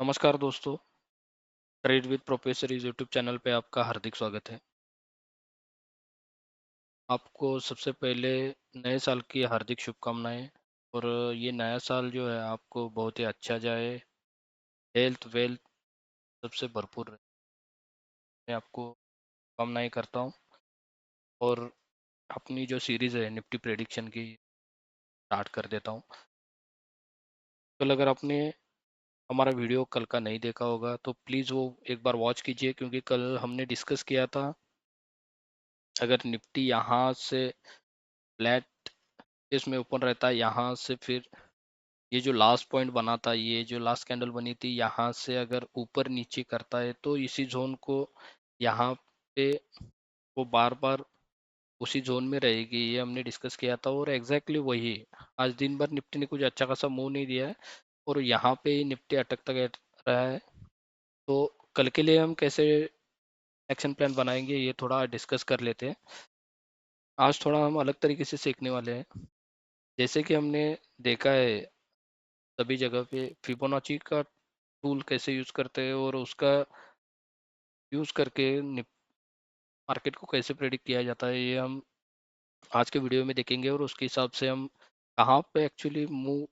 नमस्कार दोस्तों। Trade with professor इस यूट्यूब चैनल पे आपका हार्दिक स्वागत है। आपको सबसे पहले नए साल की हार्दिक शुभकामनाएं। और ये नया साल जो है आपको बहुत ही अच्छा जाए। हेल्थ वेल्थ सबसे भरपूर रहे, मैं आपको कामनाएं करता हूँ। और अपनी जो सीरीज़ है निफ्टी प्रेडिक्शन की स्टार्ट कर देता हूँ। कल अगर आपने हमारा वीडियो कल का नहीं देखा होगा तो प्लीज़ वो एक बार वॉच कीजिए, क्योंकि कल हमने डिस्कस किया था अगर निफ्टी यहाँ से फ्लैट इसमें ओपन रहता है, यहाँ से फिर ये जो लास्ट पॉइंट बना था, ये जो लास्ट कैंडल बनी थी, यहाँ से अगर ऊपर नीचे करता है तो इसी जोन को यहाँ पे वो बार बार उसी जोन में रहेगी, ये हमने डिस्कस किया था। और एग्जैक्टली वही आज दिन भर निफ्टी ने कुछ अच्छा खासा मूव नहीं दिया है और यहाँ पे ही निफ्टी अटकता रहा है। तो कल के लिए हम कैसे एक्शन प्लान बनाएंगे ये थोड़ा डिस्कस कर लेते हैं। आज थोड़ा हम अलग तरीके से सीखने वाले हैं। जैसे कि हमने देखा है सभी जगह पे फिबोनाची का टूल कैसे यूज़ करते हैं और उसका यूज़ करके मार्केट को कैसे प्रेडिक्ट किया जाता है, ये हम आज के वीडियो में देखेंगे। और उसके हिसाब से हम कहाँ पे एक्चुअली मूव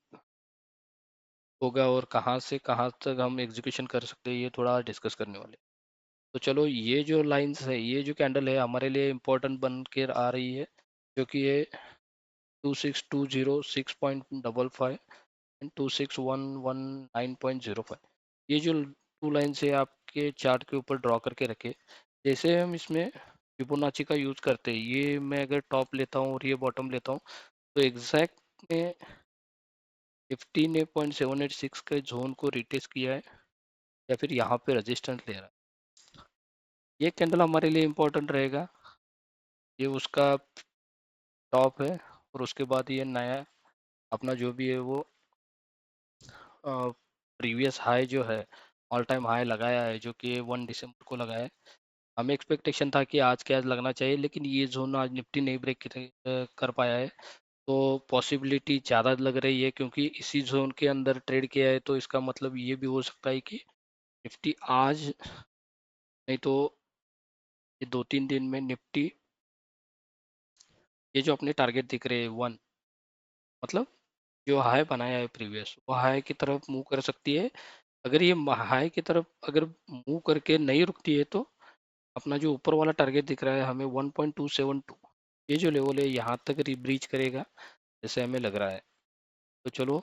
होगा और कहाँ से कहाँ तक हम एग्जीक्यूशन कर सकते हैं, ये थोड़ा डिस्कस करने वाले। तो चलो, ये जो लाइंस है, ये जो कैंडल है हमारे लिए इम्पोर्टेंट बन के आ रही है, क्योंकि ये 2620 6.55 एंड 2611 9.05, ये जो टू लाइन से आपके चार्ट के ऊपर ड्रॉ करके रखे। जैसे हम इसमें फिबोनाची का यूज़ करते हैं, ये मैं अगर टॉप लेता हूँ और ये बॉटम लेता हूँ तो एग्जैक्ट में 15 ने 0.786 के जोन को रिटेस्ट किया है या फिर यहाँ पे रेजिस्टेंस ले रहा है। ये कैंडल हमारे लिए इम्पोर्टेंट रहेगा। ये उसका टॉप है और उसके बाद ये नया अपना जो भी है वो प्रीवियस हाई जो है, ऑल टाइम हाई लगाया है, जो कि 1 दिसंबर को लगाया है। हमें एक्सपेक्टेशन था कि आज के आज लगना चाहिए, लेकिन ये जोन आज निफ्टी नहीं ब्रेक कर पाया है। तो पॉसिबिलिटी ज़्यादा लग रही है, क्योंकि इसी जोन के अंदर ट्रेड किया है, तो इसका मतलब ये भी हो सकता है कि निफ्टी आज नहीं तो ये 2-3 दिन में निफ्टी ये जो अपने टारगेट दिख रहे हैं वन, मतलब जो हाई बनाया है प्रीवियस, वो हाई की तरफ मूव कर सकती है। अगर ये हाई की तरफ अगर मूव करके नहीं रुकती है तो अपना जो ऊपर वाला टारगेट दिख रहा है हमें 1.272, ये जो लेवल है यहाँ तक रिब्रीच करेगा जैसे हमें लग रहा है। तो चलो,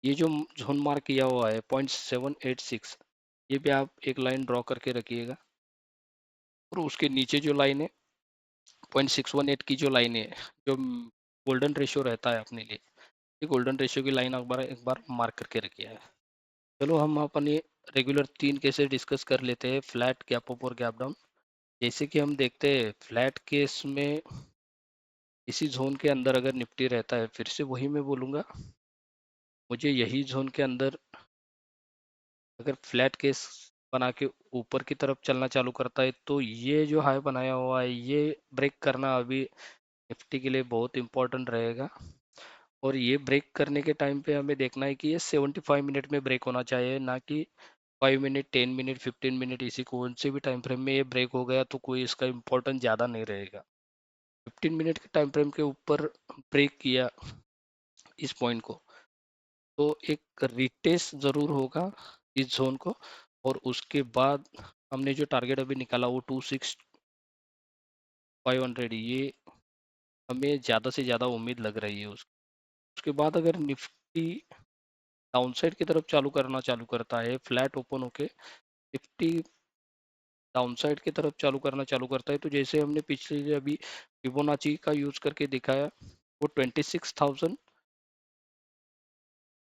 ये जो जोन मार्क किया हुआ है 0.786, ये भी आप एक लाइन ड्रॉ करके रखिएगा। और उसके नीचे जो लाइन है 0.618 की जो लाइन है, जो गोल्डन रेशियो रहता है अपने लिए, ये गोल्डन रेशियो की लाइन एक बार मार्क करके रखिए है। चलो, हम अपने रेगुलर 3 केसेस डिस्कस कर लेते हैं, फ्लैट, गैप अप और गैप डाउन। जैसे कि हम देखते हैं फ्लैट केस में इसी जोन के अंदर अगर निफ्टी रहता है, फिर से वही मैं बोलूँगा, मुझे यही जोन के अंदर अगर फ्लैट केस बना के ऊपर की तरफ चलना चालू करता है तो ये जो हाई बनाया हुआ है ये ब्रेक करना अभी निफ्टी के लिए बहुत इंपॉर्टेंट रहेगा। और ये ब्रेक करने के टाइम पे हमें देखना है कि ये 75 मिनट में ब्रेक होना चाहिए, ना कि 5 मिनट, 10 मिनट, 15 मिनट, इसी कौन से भी टाइम फ्रेम में ये ब्रेक हो गया तो कोई इसका इम्पोर्टेंस ज़्यादा नहीं रहेगा। 15 मिनट के टाइम फ्रेम के ऊपर ब्रेक किया इस पॉइंट को तो एक रिटेस्ट ज़रूर होगा इस जोन को। और उसके बाद हमने जो टारगेट अभी निकाला वो 26,500, ये हमें ज़्यादा से ज़्यादा उम्मीद लग रही है। उसके बाद अगर निफ्टी डाउनसाइड की तरफ चालू करता है, फ्लैट ओपन होके निफ्टी डाउनसाइड की तरफ चालू करता है, तो जैसे हमने पिछले अभी फिबोनाची का यूज़ करके दिखाया, वो 26,000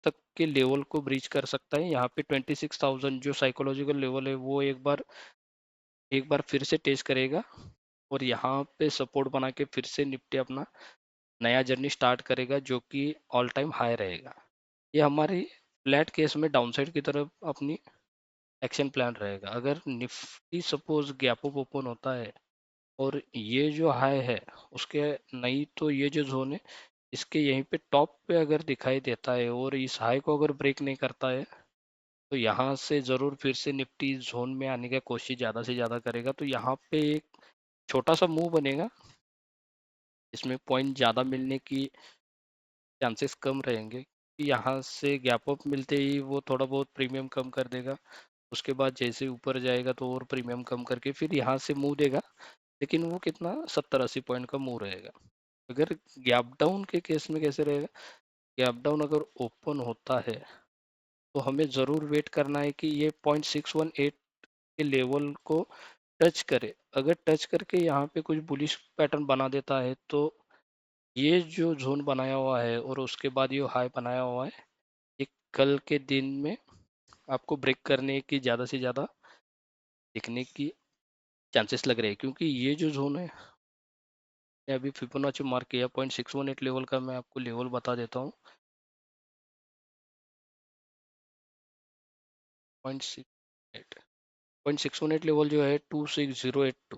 तक के लेवल को ब्रीच कर सकता है। यहाँ पे 26,000 जो साइकोलॉजिकल लेवल है वो एक बार फिर से टेस्ट करेगा और यहाँ पे सपोर्ट बना के फिर से निफ्टी अपना नया जर्नी स्टार्ट करेगा, जो कि ऑल टाइम हाई रहेगा। ये हमारी फ्लैट केस में डाउनसाइड की तरफ अपनी एक्शन प्लान रहेगा। अगर Nifty suppose gap up open होता है और ये जो हाई है उसके नहीं तो ये जो जोन है इसके यहीं पे टॉप पे अगर दिखाई देता है और इस हाई को अगर ब्रेक नहीं करता है तो यहाँ से ज़रूर फिर से निफ्टी जोन में आने का कोशिश ज़्यादा से ज़्यादा करेगा। तो यहाँ पे एक छोटा सा मूव बनेगा, इसमें पॉइंट ज़्यादा मिलने की चांसेस कम रहेंगे कि यहाँ से गैप अप मिलते ही वो थोड़ा बहुत प्रीमियम कम कर देगा। उसके बाद जैसे ऊपर जाएगा तो और प्रीमियम कम करके फिर यहाँ से मूव देगा, लेकिन वो कितना 70-80 पॉइंट का मूव रहेगा। अगर गैप डाउन के केस में कैसे रहेगा, गैप डाउन अगर ओपन होता है तो हमें ज़रूर वेट करना है कि ये 0.618 के लेवल को टच करे। अगर टच करके यहाँ पे कुछ बुलिश पैटर्न बना देता है तो ये जो जोन बनाया हुआ है और उसके बाद ये हाई बनाया हुआ है, ये कल के दिन में आपको ब्रेक करने की ज़्यादा से ज़्यादा दिखने की चांसेस लग रहे हैं, क्योंकि ये जो जोन है, मैं अभी फिबोनाची मार्क किया 0.618 लेवल का, मैं आपको लेवल बता देता हूँ। 0.618 0.618 लेवल जो है 26082,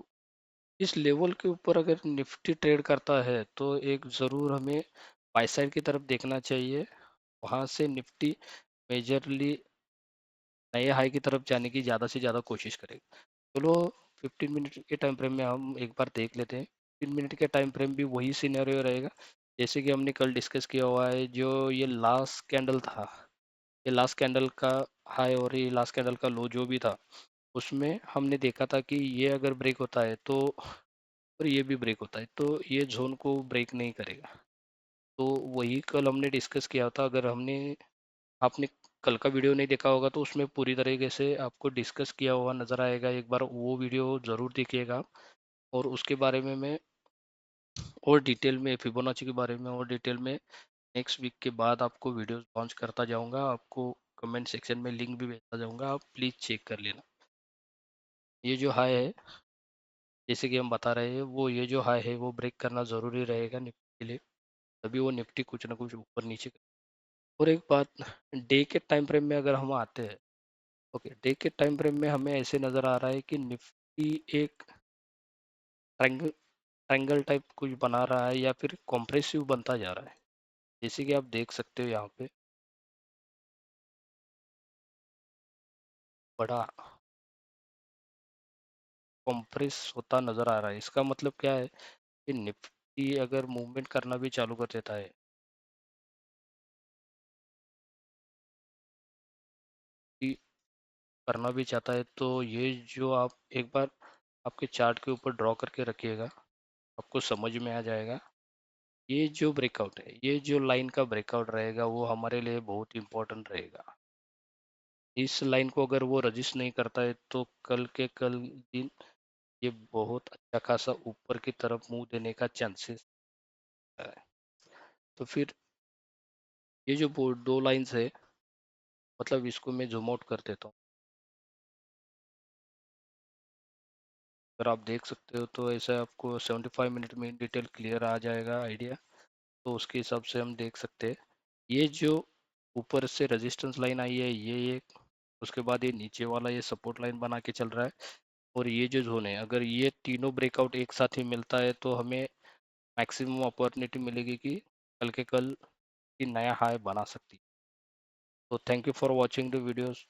इस लेवल के ऊपर अगर निफ्टी ट्रेड करता है तो एक ज़रूर हमें बाय साइड की तरफ देखना चाहिए। वहाँ से निफ्टी मेजरली नए हाई की तरफ जाने की ज़्यादा से ज़्यादा कोशिश करेगा। चलो 15 मिनट के टाइम फ्रेम में हम एक बार देख लेते हैं। 15 मिनट के टाइम फ्रेम भी वही सिनेरियो रहेगा जैसे कि हमने कल डिस्कस किया हुआ है। जो ये लास्ट कैंडल था, ये लास्ट कैंडल का हाई और ये लास्ट कैंडल का लो जो भी था, उसमें हमने देखा था कि ये अगर ब्रेक होता है तो, और ये भी ब्रेक होता है तो ये जोन को ब्रेक नहीं करेगा। तो वही कल हमने डिस्कस किया था। अगर हमने, आपने कल का वीडियो नहीं देखा होगा तो उसमें पूरी तरीके से आपको डिस्कस किया हुआ नज़र आएगा, एक बार वो वीडियो ज़रूर देखिएगा आप। और उसके बारे में मैं और डिटेल में, फिबोनाची के बारे में और डिटेल में नेक्स्ट वीक के बाद आपको वीडियोस लॉन्च करता जाऊंगा। आपको कमेंट सेक्शन में लिंक भी भेजता जाऊंगा, आप प्लीज़ चेक कर लेना। ये जो हाई है, जैसे कि हम बता रहे हैं, वो ये जो हाई है वो ब्रेक करना ज़रूरी रहेगा निफ्टी के लिए, तभी वो निफ्टी कुछ ना कुछ ऊपर नीचे और एक बात, डे के टाइम फ्रेम में अगर हम आते हैं, ओके, डे के टाइम फ्रेम में हमें ऐसे नज़र आ रहा है कि निफ्टी एक ट्रायंगल ट्रायंगल टाइप कुछ बना रहा है या फिर कॉम्प्रेसिव बनता जा रहा है। जैसे कि आप देख सकते हो यहाँ पे बड़ा कॉम्प्रेस होता नज़र आ रहा है। इसका मतलब क्या है कि निफ्टी अगर मूवमेंट करना भी चालू कर देता है, कि करना भी चाहता है, तो ये जो आप एक बार आपके चार्ट के ऊपर ड्रॉ करके रखिएगा, आपको समझ में आ जाएगा। ये जो ब्रेकआउट है, ये जो लाइन का ब्रेकआउट रहेगा वो हमारे लिए बहुत इंपॉर्टेंट रहेगा। इस लाइन को अगर वो रजिस्ट नहीं करता है तो कल के कल दिन ये बहुत अच्छा खासा ऊपर की तरफ मुंह देने का चांसेस है। तो फिर ये जो दो लाइंस है, मतलब इसको मैं जूम आउट कर देता हूँ। अगर आप देख सकते हो तो ऐसा आपको 75 मिनट में इन डिटेल क्लियर आ जाएगा आइडिया। तो उसके हिसाब से हम देख सकते हैं, ये जो ऊपर से रेजिस्टेंस लाइन आई है ये एक, उसके बाद ये नीचे वाला ये सपोर्ट लाइन बना के चल रहा है, और ये जो जोन है अगर ये तीनों ब्रेकआउट एक साथ ही मिलता है तो हमें मैक्सिमम अपॉर्चुनिटी मिलेगी कि कल के कल की नया हाई बना सकती है। तो thank you for watching the videos.